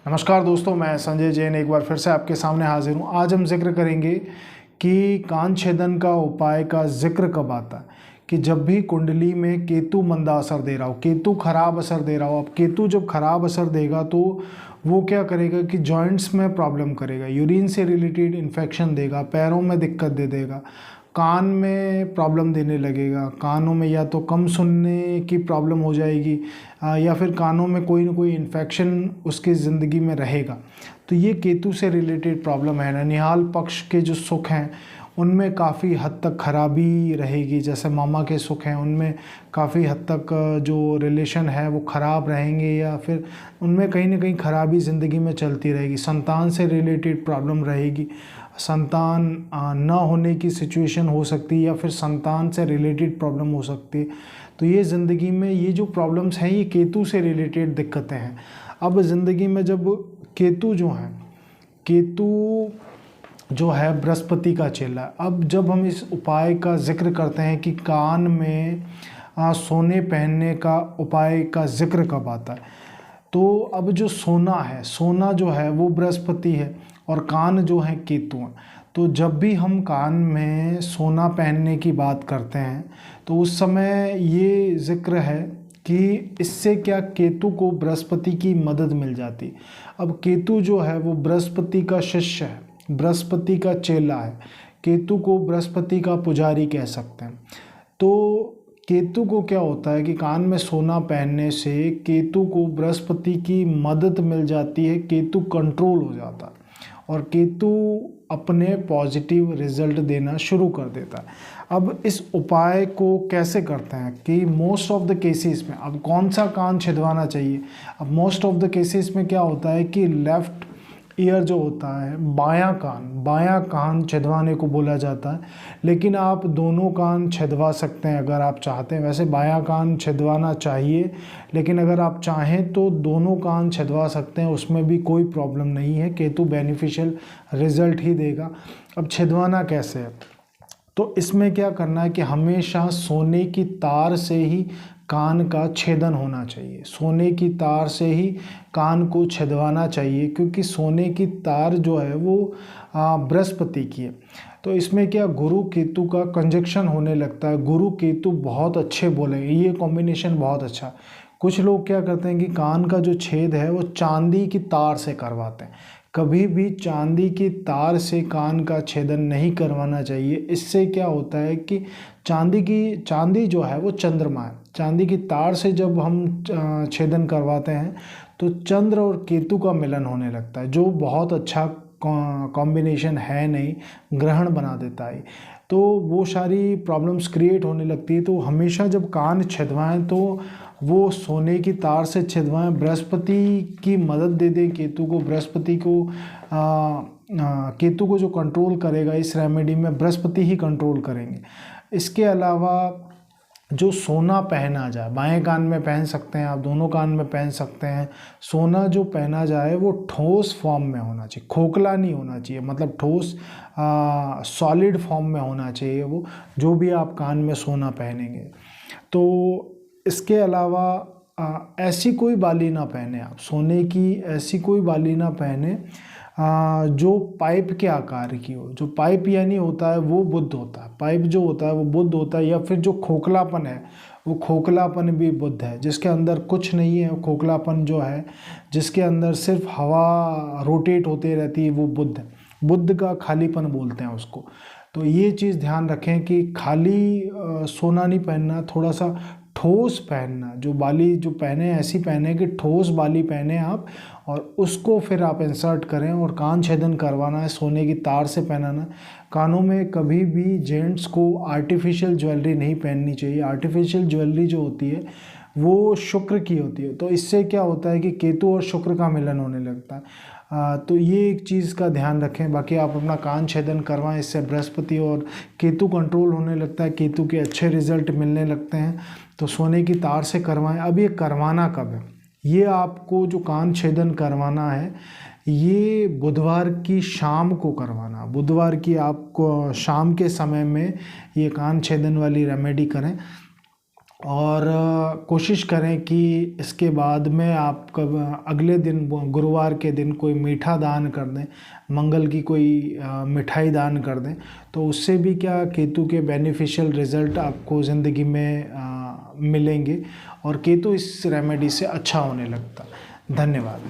नमस्कार दोस्तों, मैं संजय जैन एक बार फिर से आपके सामने हाजिर हूँ। आज हम जिक्र करेंगे कि कान छेदन का उपाय का जिक्र कब आता है। कि जब भी कुंडली में केतु मंदा असर दे रहा हो, केतु खराब असर दे रहा हो। अब केतु जब खराब असर देगा तो वो क्या करेगा कि जॉइंट्स में प्रॉब्लम करेगा, यूरिन से रिलेटेड इन्फेक्शन देगा, पैरों में दिक्कत दे देगा, कान में प्रॉब्लम देने लगेगा, कानों में या तो कम सुनने की प्रॉब्लम हो जाएगी या फिर कानों में कोई ना कोई इन्फेक्शन उसकी ज़िंदगी में रहेगा। तो ये केतु से रिलेटेड प्रॉब्लम है। ननिहाल पक्ष के जो सुख हैं उनमें काफ़ी हद तक खराबी रहेगी। जैसे मामा के सुख हैं उनमें काफ़ी हद तक जो रिलेशन है वो ख़राब रहेंगे या फिर उनमें कहीं ना कहीं खराबी ज़िंदगी में चलती रहेगी। संतान से रिलेटेड प्रॉब्लम रहेगी, संतान न होने की सिचुएशन हो सकती है या फिर संतान से रिलेटेड प्रॉब्लम हो सकती है। तो ये ज़िंदगी में ये जो प्रॉब्लम्स हैं ये केतु से रिलेटेड दिक्कतें हैं। अब ज़िंदगी में जब केतु जो है बृहस्पति का चेला। अब जब हम इस उपाय का जिक्र करते हैं कि कान में सोने पहनने का उपाय का जिक्र कब आता है, तो अब जो सोना है, सोना जो है वो बृहस्पति है और कान जो है केतु हैं। तो जब भी हम कान में सोना पहनने की बात करते हैं तो उस समय ये जिक्र है कि इससे क्या केतु को बृहस्पति की मदद मिल जाती। अब केतु जो है वो बृहस्पति का शिष्य है, बृहस्पति का चेला है। केतु को बृहस्पति का पुजारी कह सकते हैं। तो केतु को क्या होता है कि कान में सोना पहनने से केतु को बृहस्पति की मदद मिल जाती है, केतु कंट्रोल हो जाता है और केतु अपने पॉजिटिव रिजल्ट देना शुरू कर देता है। अब इस उपाय को कैसे करते हैं कि मोस्ट ऑफ द केसेस में, अब कौन सा कान छिदवाना चाहिए। अब मोस्ट ऑफ द केसेस में क्या होता है कि लेफ्ट ईयर जो होता है, बायां कान छिदवाने को बोला जाता है। लेकिन आप दोनों कान छिदवा सकते हैं अगर आप चाहते हैं। वैसे बायां कान छिदवाना चाहिए, लेकिन अगर आप चाहें तो दोनों कान छिदवा सकते हैं, उसमें भी कोई प्रॉब्लम नहीं है। केतु बेनिफिशियल रिजल्ट ही देगा। अब छिदवाना कैसे है, तो इसमें क्या करना है कि हमेशा सोने की तार से ही कान का छेदन होना चाहिए। सोने की तार से ही कान को छिदवाना चाहिए, क्योंकि सोने की तार जो है वो बृहस्पति की है। तो इसमें क्या गुरु केतु का कंजक्शन होने लगता है। गुरु केतु बहुत अच्छे बोलेंगे, ये कॉम्बिनेशन बहुत अच्छा। कुछ लोग क्या करते हैं कि कान का जो छेद है वो चांदी की तार से करवाते हैं। कभी भी चांदी की तार से कान का छेदन नहीं करवाना चाहिए। इससे क्या होता है कि चांदी जो है वो चंद्रमा है। चांदी की तार से जब हम छेदन करवाते हैं तो चंद्र और केतु का मिलन होने लगता है, जो बहुत अच्छा कॉम्बिनेशन है नहीं, ग्रहण बना देता है। तो वो सारी प्रॉब्लम्स क्रिएट होने लगती है। तो हमेशा जब कान छिदवाएं तो वो सोने की तार से छिदवाएं, बृहस्पति की मदद दे दें केतु को। केतु को जो कंट्रोल करेगा इस रेमेडी में बृहस्पति ही कंट्रोल करेंगे। इसके अलावा जो सोना पहना जाए, बाएं कान में पहन सकते हैं आप, दोनों कान में पहन सकते हैं। सोना जो पहना जाए वो ठोस फॉर्म में होना चाहिए, खोखला नहीं होना चाहिए। मतलब ठोस सॉलिड फॉर्म में होना चाहिए वो, जो भी आप कान में सोना पहनेंगे। तो इसके अलावा ऐसी कोई बाली ना पहने आप, सोने की ऐसी कोई बाली ना पहने जो पाइप के आकार की हो। जो पाइप यानी होता है वो बुध होता है, पाइप जो होता है वो बुध होता है। या फिर जो खोखलापन है वो खोखलापन भी बुध है। जिसके अंदर कुछ नहीं है, खोखलापन जो है जिसके अंदर सिर्फ हवा रोटेट होते रहती है, वो बुध है। बुध का खालीपन बोलते हैं उसको। तो ये चीज़ ध्यान रखें कि खाली सोना नहीं पहनना, थोड़ा सा ठोस पहनना। जो बाली जो पहने ऐसी पहने कि ठोस बाली पहने आप, और उसको फिर आप इंसर्ट करें और कान छेदन करवाना है। सोने की तार से पहनाना। कानों में कभी भी जेंट्स को आर्टिफिशियल ज्वेलरी नहीं पहननी चाहिए। आर्टिफिशियल ज्वेलरी जो होती है वो शुक्र की होती है। तो इससे क्या होता है कि केतु और शुक्र का मिलन होने लगता है। तो ये एक चीज़ का ध्यान रखें। बाकी आप अपना कान छेदन करवाएं, इससे बृहस्पति और केतु कंट्रोल होने लगता है, केतु के अच्छे रिजल्ट मिलने लगते हैं। तो सोने की तार से करवाएं। अब ये करवाना कब है, ये आपको जो कान छेदन करवाना है ये बुधवार की शाम को करवाना। बुधवार की आपको शाम के समय में ये कान छेदन वाली रेमेडी करें। और कोशिश करें कि इसके बाद में आप कब अगले दिन गुरुवार के दिन कोई मीठा दान कर दें, मंगल की कोई मिठाई दान कर दें, तो उससे भी क्या केतु के बेनिफिशियल रिजल्ट आपको ज़िंदगी में मिलेंगे और केतु इस रेमेडी से अच्छा होने लगता। धन्यवाद।